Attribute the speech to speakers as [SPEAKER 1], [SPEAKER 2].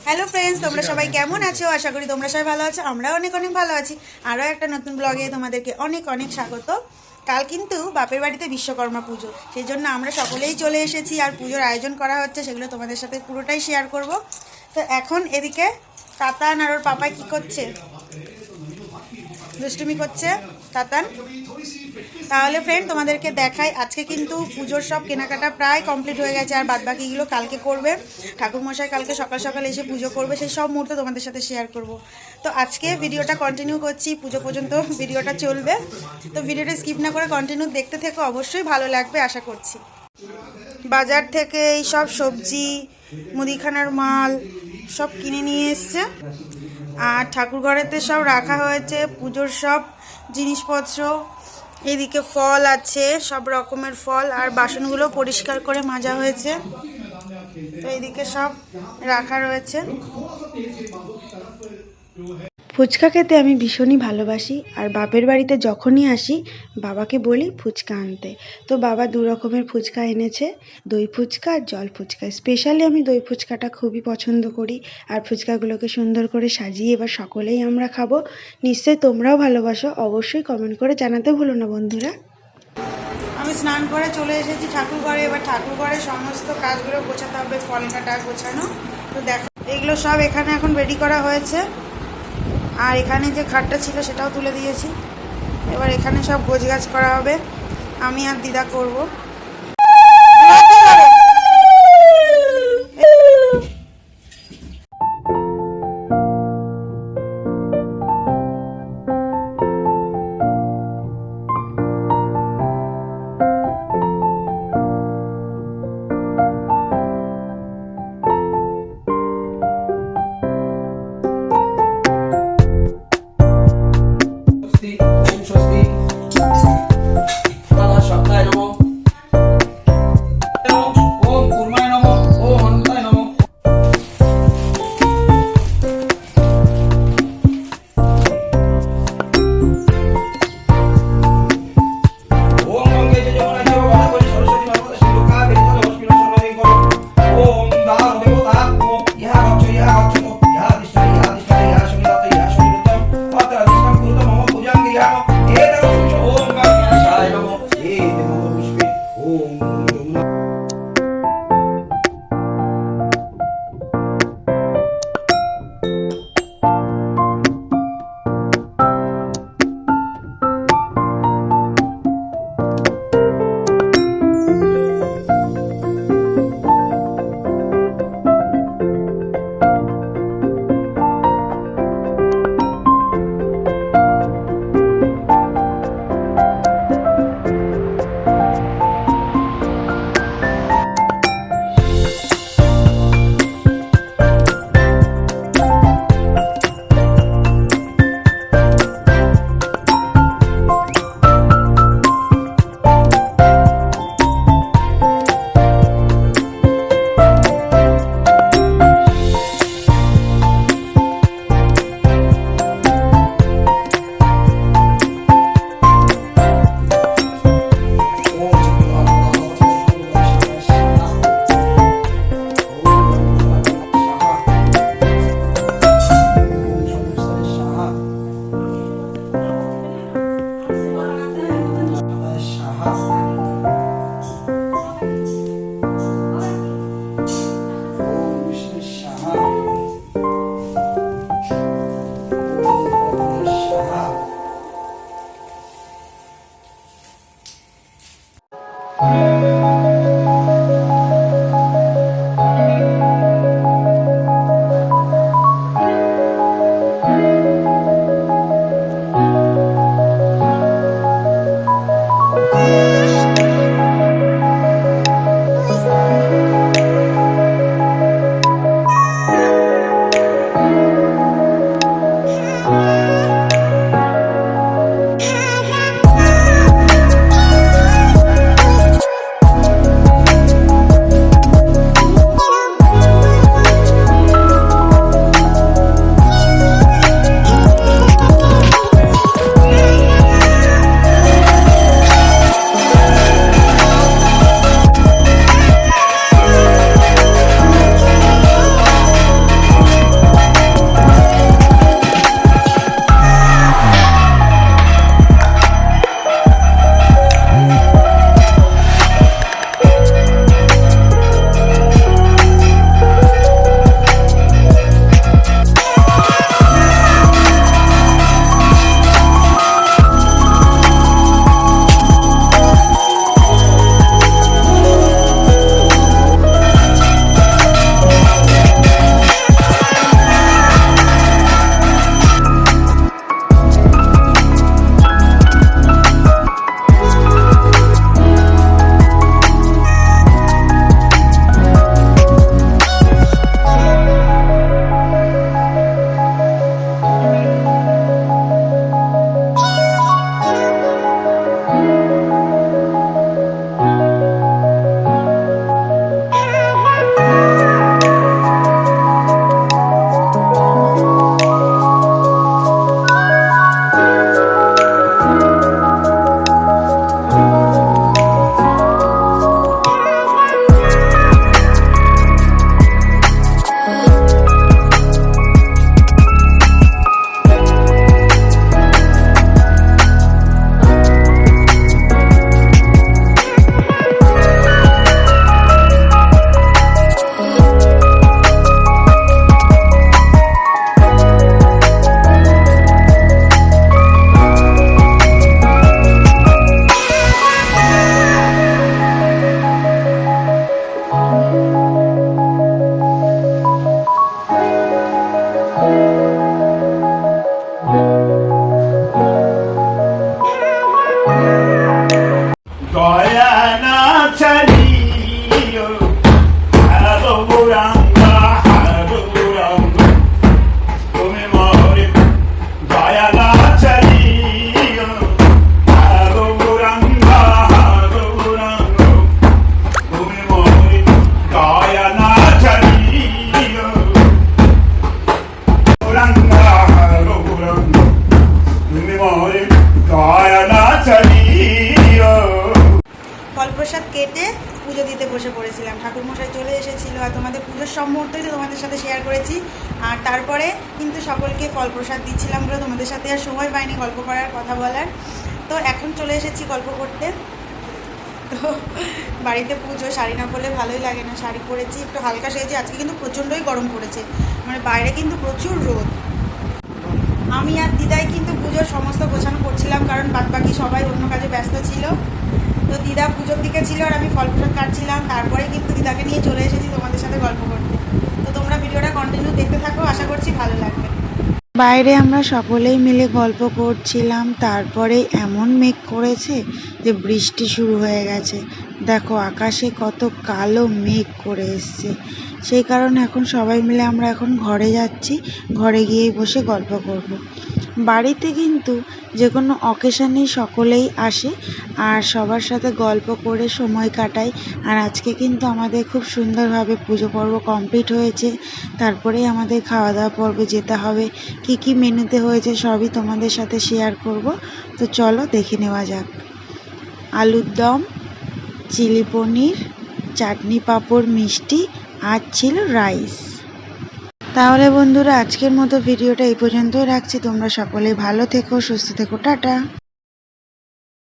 [SPEAKER 1] Hello friends, তোমরা সবাই কেমন আছো? আশা করি তোমরা সবাই ভালো আছো। আমরা অনেক অনেক ভালো আছি। আরও একটা নতুন ব্লগে তোমাদেরকে অনেক অনেক স্বাগত। কাল কিন্তু বাপের বাড়িতে বিশ্বকর্মা পুজো, সেই জন্য আমরা সকলেই চলে এসেছি। আর পুজোর আয়োজন করা হচ্ছে, সেগুলো তোমাদের সাথে পুরোটাই শেয়ার করব। তো এখন এদিকে তাতান আর ওর পাপাই কী করছে? দুষ্টুমি করছে তাতান। তাহলে ফ্রেন্ড তোমাদেরকে দেখাই, আজকে কিন্তু পুজোর সব কেনাকাটা প্রায় কমপ্লিট হয়ে গেছে, আর বাদবাকিগুলো কালকে করবে। ঠাকুরমশাই কালকে সকাল সকাল এসে পুজো করবে, সেই সব মুহূর্ত তোমাদের সাথে শেয়ার করব। তো আজকে ভিডিওটা কন্টিনিউ করছি, পুজো পর্যন্ত ভিডিওটা চলবে। তো ভিডিওটা স্কিপ না করে কন্টিনিউ দেখতে থেকো, অবশ্যই ভালো লাগবে আশা করছি। বাজার থেকে এই সব সবজি, মুদিখানার মাল সব কিনে নিয়ে এসছে। আর ঠাকুর ঘরেতে সব রাখা হয়েছে পুজোর সব জিনিসপত্র। এদিকে ফল আছে, সব রকমের ফল, আর বাসনগুলো পরিষ্কার করে মাজা হয়েছে। তো এইদিকে সব রাখা রয়েছে। ফুচকা খেতে আমি ভীষণই ভালোবাসি, আর বাপের বাড়িতে যখনই আসি বাবাকে বলি ফুচকা আনতে। তো বাবা দু রকমের ফুচকা এনেছে, দই ফুচকা আর জল ফুচকা। স্পেশালি আমি দই ফুচকাটা খুবই পছন্দ করি। আর ফুচকাগুলোকে সুন্দর করে সাজিয়ে এবার সকলেই আমরা খাবো। নিশ্চয়ই তোমরাও ভালোবাসো, অবশ্যই কমেন্ট করে জানাতে ভুলো না বন্ধুরা। আমি স্নান করে চলে এসেছি ঠাকুর ঘরে। এবার ঠাকুর ঘরে সমস্ত কাজগুলো গোছাতে হবে, ফল কাটা গোছানো। তো দেখো এগুলো সব এখানে এখন রেডি করা হয়েছে। আর এখানে যে খাটটা ছিল সেটাও তুলে দিয়েছি। এবার এখানে সব গোছগাছ করা হবে, আমি আর দিদা করব। ঠাকুরমশাই চলে এসেছিলো, আর তোমাদের পুজোর সব মুহূর্তই তো তোমাদের সাথে শেয়ার করেছি। আর তারপরে কিন্তু সকলকে ফল প্রসাদ দিচ্ছিলাম বলে তোমাদের সাথে আর সময় পাইনি গল্প করার, কথা বলার। তো এখন চলে এসেছি গল্প করতে। তো বাড়িতে পুজো, শাড়ি না পরলে ভালোই লাগে না, শাড়ি পরেছি, একটু হালকা সেজেছি। আজকে কিন্তু প্রচণ্ডই গরম পড়েছে, মানে বাইরে কিন্তু প্রচুর রোদ। আমি আর দিদাই কিন্তু পুজোর সমস্ত গোছানো করছিলাম, কারণ বাদবাকি সবাই অন্য কাজে ব্যস্ত ছিল। তো দিদা পুজোর দিকে ছিল আর আমি ফল প্রসাদ কাটছিলাম। তারপরে কিন্তু দিদাকে নিয়ে চলে এসেছি তোমাদের সাথে গল্প করতে। তো তোমরা ভিডিওটা কন্টিনিউ দেখতে থাকো, আশা করছি ভালো লাগবে।
[SPEAKER 2] বাইরে আমরা সকলেই মিলে গল্প করছিলাম, তারপরে এমন মেঘ করেছে যে বৃষ্টি শুরু হয়ে গেছে। দেখো আকাশে কত কালো মেঘ করে এসছে। সেই কারণে এখন সবাই মিলে আমরা এখন ঘরে যাচ্ছি, ঘরে গিয়েই বসে গল্প করব। বাড়িতে কিন্তু যে কোনো অকেশানেই সকলেই আসে আর সবার সাথে গল্প করে সময় কাটাই। আর আজকে কিন্তু আমাদের খুব সুন্দরভাবে পুজো পর্ব কমপ্লিট হয়েছে। তারপরেই আমাদের খাওয়া দাওয়া পর্বে যেতে হবে। কি কি মেনুতে হয়েছে সবই তোমাদের সাথে শেয়ার করব। তো চলো দেখে নেওয়া যাক। আলুর দম, চিলি পনির, চাটনি, পাঁপড়, মিষ্টি আর ছিল রাইস। তাহলে বন্ধুরা আজকের মতো ভিডিওটা এই পর্যন্তই রাখছি। তোমরা সকলেই ভালো থেকো, সুস্থ থেকো, টাটা।